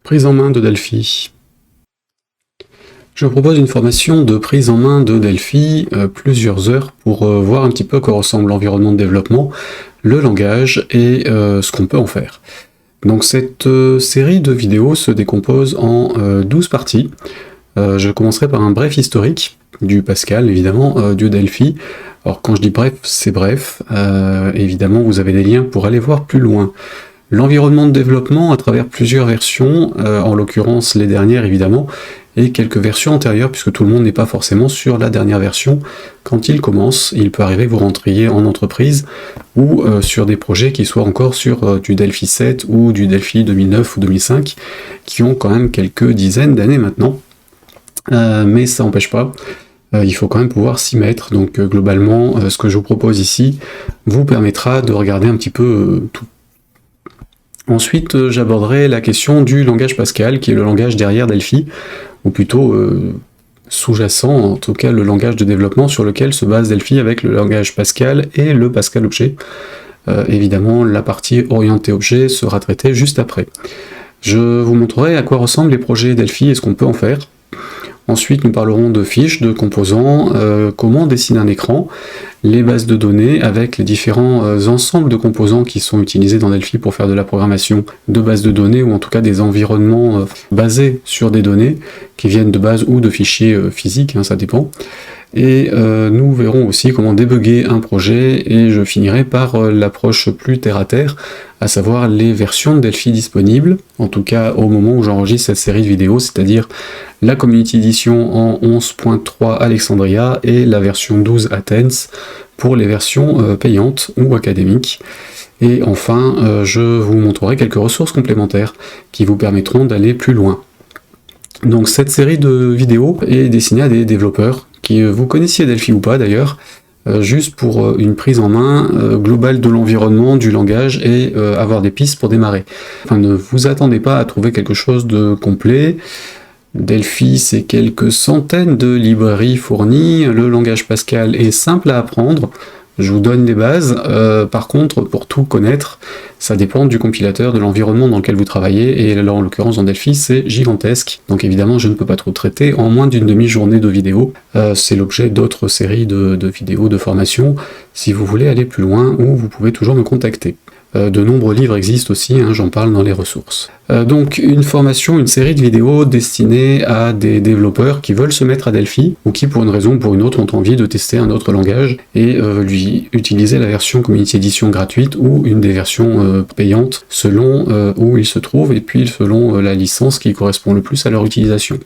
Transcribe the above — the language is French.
Prise en main de Delphi. Je propose une formation de prise en main de Delphi, plusieurs heures, pour voir un petit peu à quoi ressemble l'environnement de développement, le langage et ce qu'on peut en faire. Donc cette série de vidéos se décompose en 12 parties. Je commencerai par un bref historique du Pascal, évidemment, du Delphi. Alors quand je dis bref, c'est bref. Évidemment, vous avez des liens pour aller voir plus loin. L'environnement de développement à travers plusieurs versions, en l'occurrence les dernières évidemment, et quelques versions antérieures, puisque tout le monde n'est pas forcément sur la dernière version. Quand il commence, il peut arriver que vous rentriez en entreprise, ou sur des projets qui soient encore sur du Delphi 7 ou du Delphi 2009 ou 2005, qui ont quand même quelques dizaines d'années maintenant. Mais ça n'empêche pas, il faut quand même pouvoir s'y mettre. Donc globalement, ce que je vous propose ici vous permettra de regarder un petit peu tout. Ensuite, j'aborderai la question du langage Pascal, qui est le langage derrière Delphi, ou plutôt sous-jacent, en tout cas le langage de développement sur lequel se base Delphi avec le langage Pascal et le Pascal objet. Évidemment, la partie orientée objet sera traitée juste après. Je vous montrerai à quoi ressemblent les projets Delphi et ce qu'on peut en faire. Ensuite, nous parlerons de fiches, de composants, comment dessiner un écran, les bases de données avec les différents ensembles de composants qui sont utilisés dans Delphi pour faire de la programmation de bases de données, ou en tout cas des environnements basés sur des données qui viennent de bases ou de fichiers physiques, ça dépend. Et nous verrons aussi comment débugger un projet, et je finirai par l'approche plus terre-à-terre, à savoir les versions de Delphi disponibles, en tout cas au moment où j'enregistre cette série de vidéos, c'est-à-dire la Community Edition en 11.3 Alexandria et la version 12 Athens pour les versions payantes ou académiques. Et enfin, je vous montrerai quelques ressources complémentaires qui vous permettront d'aller plus loin. Donc cette série de vidéos est destinée à des développeurs qui vous connaissiez Delphi ou pas d'ailleurs, juste pour une prise en main globale de l'environnement, du langage, et avoir des pistes pour démarrer. Enfin, ne vous attendez pas à trouver quelque chose de complet. Delphi, c'est quelques centaines de librairies fournies, le langage Pascal est simple à apprendre, je vous donne les bases. Par contre, pour tout connaître, ça dépend du compilateur, de l'environnement dans lequel vous travaillez, et là en l'occurrence dans Delphi c'est gigantesque, donc évidemment je ne peux pas trop traiter en moins d'une demi-journée de vidéo. C'est l'objet d'autres séries de vidéos de formation, si vous voulez aller plus loin, ou vous pouvez toujours me contacter. De nombreux livres existent aussi, j'en parle dans les ressources. Donc une formation, une série de vidéos destinées à des développeurs qui veulent se mettre à Delphi, ou qui pour une raison ou pour une autre ont envie de tester un autre langage, et lui utiliser la version Community Edition gratuite, ou une des versions payantes, selon où ils se trouvent, et puis selon la licence qui correspond le plus à leur utilisation.